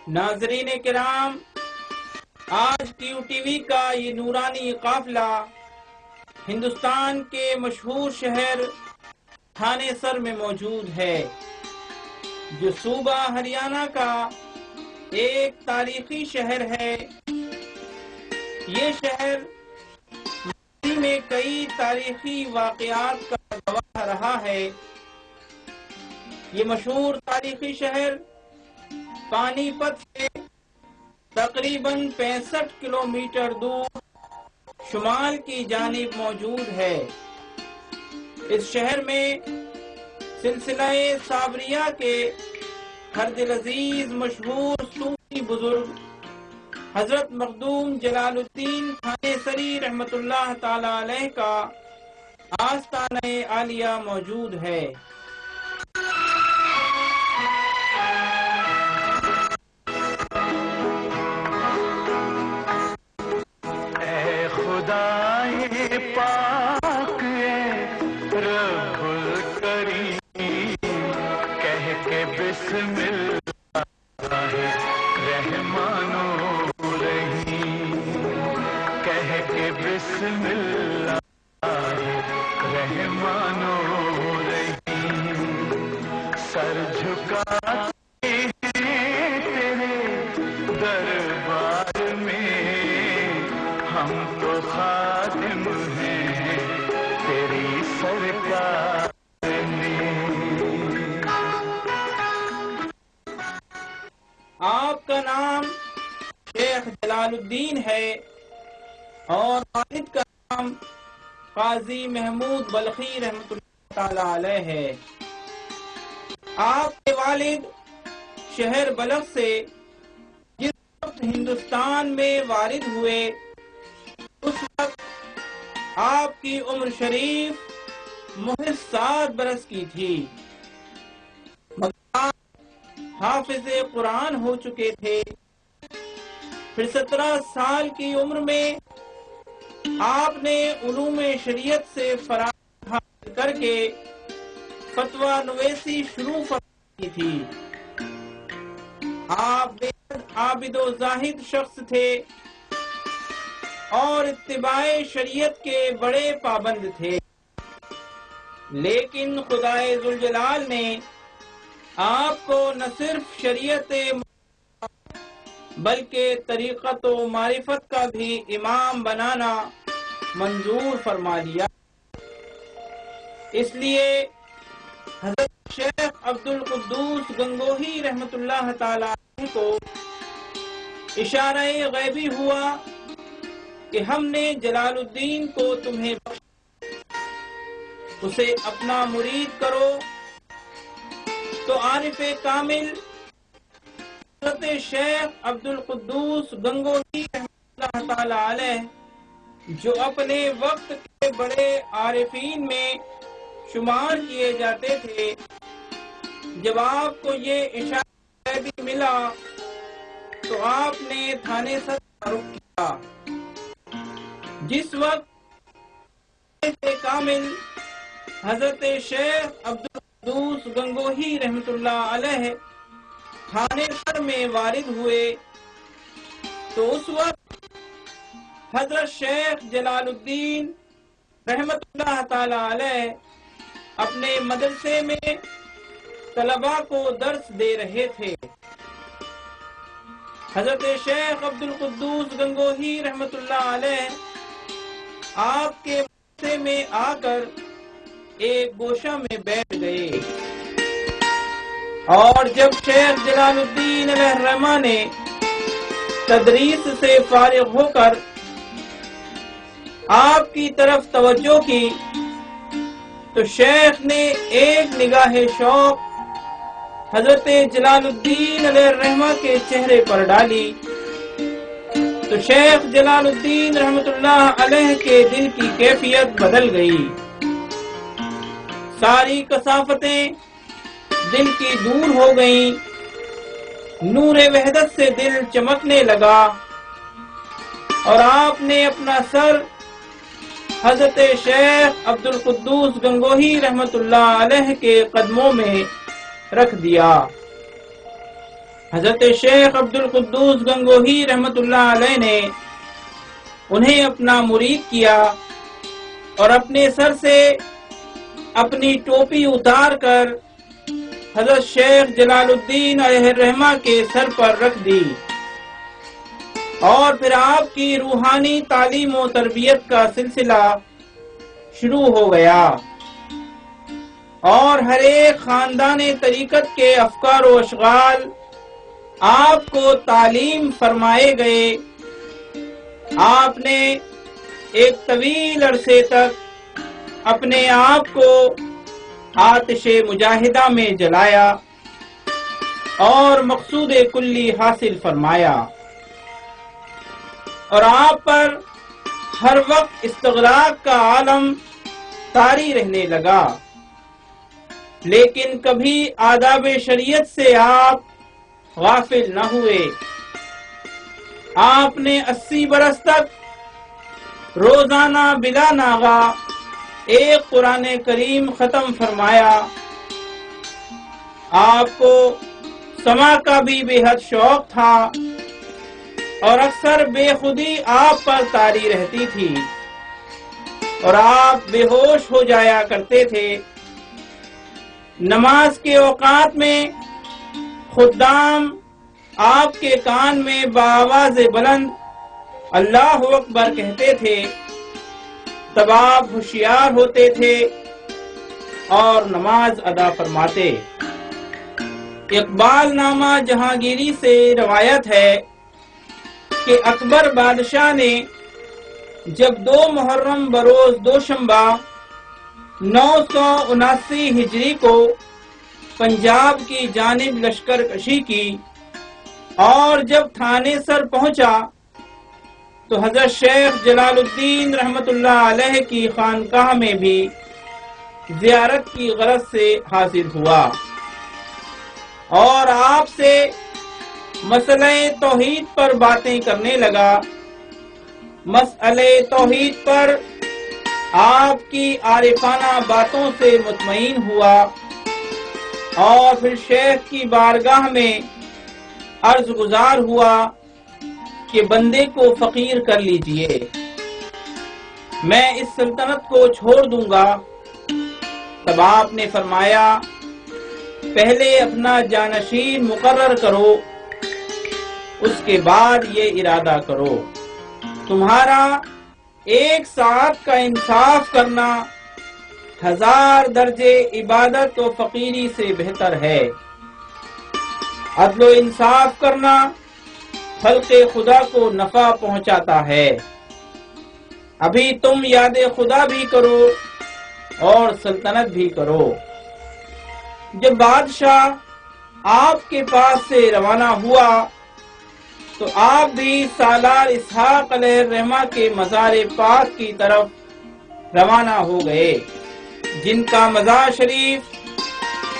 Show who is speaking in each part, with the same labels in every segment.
Speaker 1: ناظرین کرام، آج کیو ٹی وی کا یہ نورانی قافلہ ہندوستان کے مشہور شہر تھانے سر میں موجود ہے، جو صوبہ ہریانہ کا ایک تاریخی شہر ہے۔ یہ شہر ماضی میں کئی تاریخی واقعات کا گواہ رہا ہے۔ یہ مشہور تاریخی شہر پانی پت سے تقریباً 65 کلومیٹر دور شمال کی جانب موجود ہے۔ اس شہر میں سلسلہ صابریہ کے ہر دل عزیز مشہور صوفی بزرگ حضرت مخدوم جلال الدین تھانے سری رحمت اللہ تعالی علیہ کا آستانہ عالیہ موجود ہے۔
Speaker 2: اے خدائے پاک رب الکریم، کہہ کے بسم اللہ رحمان الرحیم، کہہ کے بسم اللہ رحمان الرحیم، سر جھکاتے ہیں تیرے دربار میں، ہم تو خادم ہیں تیری سرکار میں۔
Speaker 1: آپ کا نام شیخ جلال الدین ہے اور والد کا نام قاضی محمود بلخی رحمۃ اللہ تعالی علیہ ہے۔ آپ کے والد شہر بلخ سے جس وقت ہندوستان میں وارد ہوئے، اس وقت آپ کی عمر شریف محض 7 برس کی تھی، مگر حافظ قرآن ہو چکے تھے۔ پھر 17 سال کی عمر میں آپ نے علوم شریعت سے فراغت حاصل کر کے فتویٰ نویسی شروع فرمائی تھی۔ آپ بےحد عابد و زاہد شخص تھے اور اتباع شریعت کے بڑے پابند تھے، لیکن خدائے ذوالجلال نے آپ کو نہ صرف شریعت بلکہ طریقت و معرفت کا بھی امام بنانا منظور فرما لیا۔ اس لیے حضرت شیخ عبد القدوس گنگوہی رحمت اللہ تعالی عنہ کو اشارہ غیبی ہوا کہ ہم نے جلال الدین کو تمہیں بخشا، اسے اپنا مرید کرو۔ تو عارف کامل حضرت شیخ عبد القدوس گنگوہی رحمۃ اللہ تعالی علیہ، جو اپنے وقت کے بڑے عارفین میں شمار کیے جاتے تھے، جب آپ کو یہ اشارہ غیبی ملا تو آپ نے تھانے سر کا رخ کیا۔ جس وقت کامل حضرت شیخ عبد القدوس گنگوہی رحمت اللہ علیہ تھانے سر میں وارد ہوئے، تو اس وقت حضرت شیخ جلال الدین رحمت اللہ تعالی علیہ اپنے مدرسے میں طلباء کو درس دے رہے تھے۔ حضرت شیخ عبد القدوس گنگوہی رحمت اللہ علیہ آپ کے مدرسے میں آ کر ایک گوشہ میں بیٹھ گئے، اور جب شیخ جلال الدین علیہ الرحمہ نے تدریس سے فارغ ہو کر آپ کی طرف توجہ کی، تو شیخ نے ایک نگاہ شوق حضرت جلال الدین علیہ الرحمہ کے چہرے پر ڈالی، تو شیخ جلال الدین رحمت اللہ علیہ کے دل کی کیفیت بدل گئی، ساری کثافتیں دل کی دور ہو گئیں، نور وحدت سے دل چمکنے لگا، اور آپ نے اپنا سر حضرت شیخ عبد القدوس گنگوہی رحمت اللہ علیہ کے قدموں میں رکھ دیا۔ حضرت شیخ عبد القدوس گنگوہی رحمت اللہ علیہ نے انہیں اپنا مرید کیا اور اپنے سر سے اپنی ٹوپی اتار کر حضرت شیخ جلال الدین علیہ الرحمہ کے سر پر رکھ دی، اور پھر آپ کی روحانی تعلیم و تربیت کا سلسلہ شروع ہو گیا، اور ہر ایک خاندان طریقت کے افکار و اشغال آپ کو تعلیم فرمائے گئے۔ آپ نے ایک طویل عرصے تک اپنے آپ کو آتش مجاہدہ میں جلایا اور مقصود کلی حاصل فرمایا، اور آپ پر ہر وقت استغراق کا عالم طاری رہنے لگا، لیکن کبھی آداب شریعت سے آپ غافل نہ ہوئے۔ آپ نے 80 برس تک روزانہ بلا ناغہ ایک قرآن کریم ختم فرمایا۔ آپ کو سما کا بھی بے حد شوق تھا، اور اکثر بے خودی آپ پر طاری رہتی تھی، اور آپ بے ہوش ہو جایا کرتے تھے۔ نماز کے اوقات میں خدام آپ کے کان میں بآواز بلند اللہ اکبر کہتے تھے، تب آپ ہوشیار ہوتے تھے اور نماز ادا فرماتے۔ اقبال نامہ جہانگیری سے روایت ہے کہ اکبر بادشاہ نے جب 2 محرم بروز دوشنبہ 979 ہجری کو پنجاب کی جانب لشکر کشی کی، اور جب تھانے سر پہنچا تو حضرت شیخ جلال الدین رحمت اللہ علیہ کی خانقاہ میں بھی زیارت کی غرض سے حاضر ہوا، اور آپ سے مسئلہ توحید پر باتیں کرنے لگا۔ مسئلہ توحید پر آپ کی عارفانہ باتوں سے مطمئن ہوا، اور پھر شیخ کی بارگاہ میں عرض گزار ہوا کہ بندے کو فقیر کر لیجئے، میں اس سلطنت کو چھوڑ دوں گا۔ تب آپ نے فرمایا، پہلے اپنا جانشین مقرر کرو، اس کے بعد یہ ارادہ کرو، تمہارا 1 ساعت کا انصاف کرنا 1000 درجے عبادت و فقیری سے بہتر ہے۔ عدل و انصاف کرنا خلق خدا کو نفع پہنچاتا ہے۔ ابھی تم یاد خدا بھی کرو اور سلطنت بھی کرو۔ جب بادشاہ آپ کے پاس سے روانہ ہوا تو آپ بھی سالار اسحاق علیہ الرحمہ کے مزار پاک کی طرف روانہ ہو گئے، جن کا مزار شریف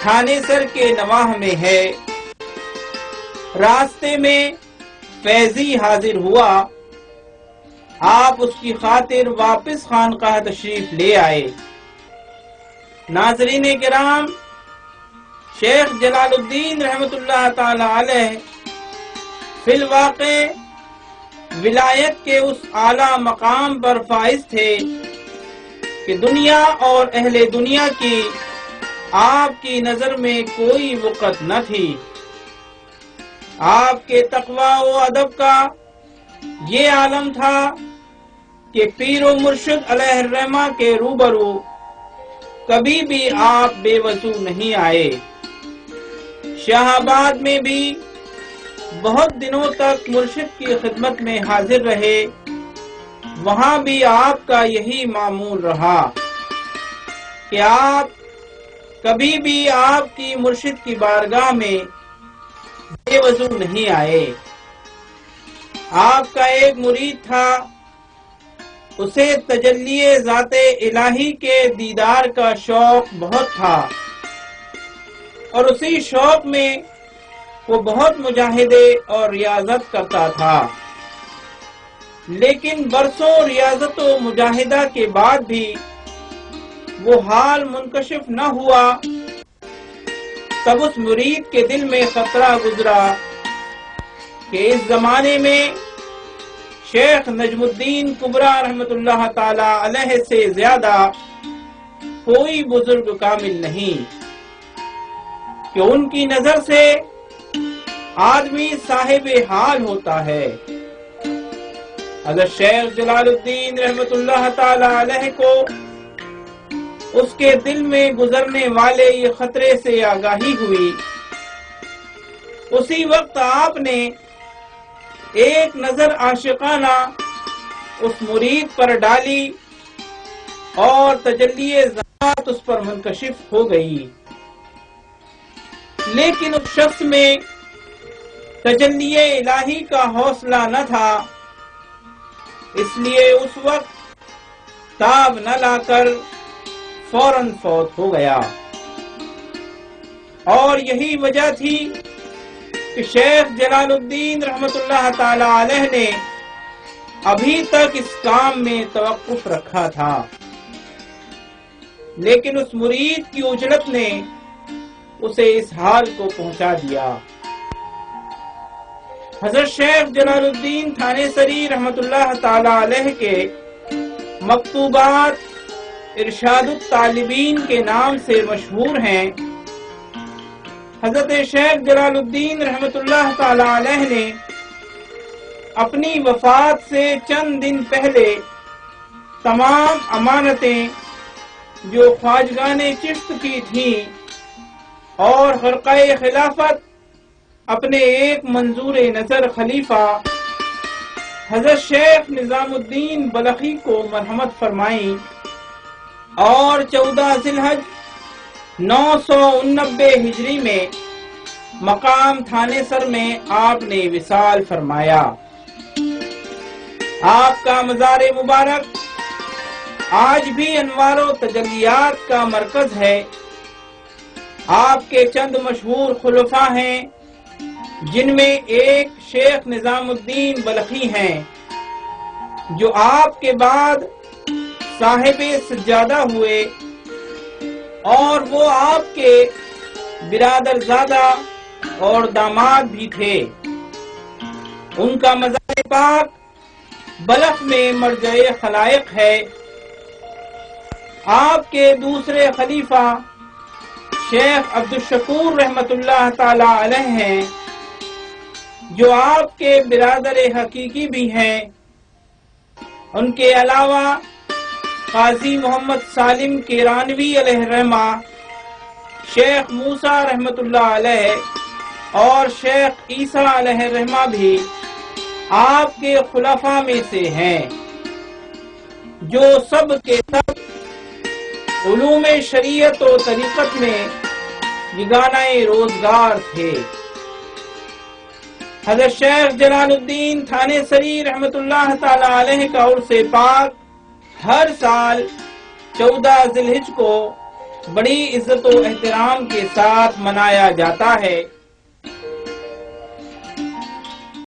Speaker 1: تھانے سر کے نواح میں ہے۔ راستے میں فیضی حاضر ہوا، آپ اس کی خاطر واپس خانقاہ تشریف لے آئے۔ ناظرین کرام، شیخ جلال الدین رحمت اللہ تعالی علیہ فی الواقع ولایت کے اس اعلیٰ مقام پر فائز تھے کہ دنیا اور اہل دنیا کی آپ کی نظر میں کوئی وقت نہ تھی۔ آپ کے تقوی و ادب کا یہ عالم تھا کہ پیر و مرشد علیہ الرحمہ کے روبرو کبھی بھی آپ بے وضو نہیں آئے۔ شاہ آباد میں بھی بہت دنوں تک مرشد کی خدمت میں حاضر رہے، وہاں بھی آپ کا یہی معمول رہا کہ آپ کبھی بھی آپ کی مرشد کی بارگاہ میں بے وضو نہیں آئے۔ آپ کا ایک مرید تھا، اسے تجلی ذات الہی کے دیدار کا شوق بہت تھا، اور اسی شوق میں وہ بہت مجاہدے اور ریاضت کرتا تھا، لیکن برسوں ریاضت و مجاہدہ کے بعد بھی وہ حال منکشف نہ ہوا۔ تب اس مرید کے دل میں خطرہ گزرا کہ اس زمانے میں شیخ نجم الدین کبریٰ رحمت اللہ تعالی علیہ سے زیادہ کوئی بزرگ کامل نہیں کہ ان کی نظر سے آدمی صاحب حال ہوتا ہے۔ حضرت شیخ جلال الدین رحمت اللہ تعالی علیہ کو اس کے دل میں گزرنے والے یہ خطرے سے آگاہی ہوئی، اسی وقت آپ نے ایک نظر عاشقانہ اس مرید پر ڈالی اور تجلی ذات اس پر منکشف ہو گئی، لیکن اس شخص میں تجلی الہی کا حوصلہ نہ تھا، اس لیے اس وقت تاب نہ لا کر فوراً فوت ہو گیا۔ اور یہی وجہ تھی کہ شیخ جلال الدین رحمت اللہ تعالی علیہ نے ابھی تک اس کام میں توقف رکھا تھا، لیکن اس مرید کی اجلت نے اسے اس حال کو پہنچا دیا۔ حضرت شیخ جلال الدین تھانیسری رحمت اللہ تعالی علیہ کے مکتوبات ارشاد الطالبین کے نام سے مشہور ہیں۔ حضرت شیخ جلال الدین رحمت اللہ تعالی علیہ نے اپنی وفات سے چند دن پہلے تمام امانتیں جو خواجگان چشت کی تھیں اور خرقہ خلافت اپنے ایک منظور نظر خلیفہ حضرت شیخ نظام الدین بلخی کو مرحمت فرمائیں اور 14 ذی الحج 989 ہجری میں مقام تھانیسر میں آپ نے وصال فرمایا۔ آپ کا مزار مبارک آج بھی انوار و تجلیات کا مرکز ہے۔ آپ کے چند مشہور خلفاء ہیں، جن میں ایک شیخ نظام الدین بلخی ہیں، جو آپ کے بعد صاحب سجادہ ہوئے اور وہ آپ کے برادر زادہ اور داماد بھی تھے۔ ان کا مزار پاک بلخ میں مرجع خلائق ہے۔ آپ کے دوسرے خلیفہ شیخ عبدالشکور رحمت اللہ تعالی علیہ ہیں، جو آپ کے برادر حقیقی بھی ہیں۔ ان کے علاوہ قاضی محمد سالم کیرانوی علیہ رحمہ، شیخ موسیٰ رحمت اللہ علیہ اور شیخ عیسیٰ علیہ رحمہ بھی آپ کے خلفاء میں سے ہیں، جو سب کے سب علوم شریعت و طریقت میں یگانہ روزگار تھے۔ حضرت شیخ جلال الدین تھانیسری رحمت اللہ تعالی علیہ کا عرس پاک ہر سال 14 ذی الحج کو بڑی عزت و احترام کے ساتھ منایا جاتا ہے۔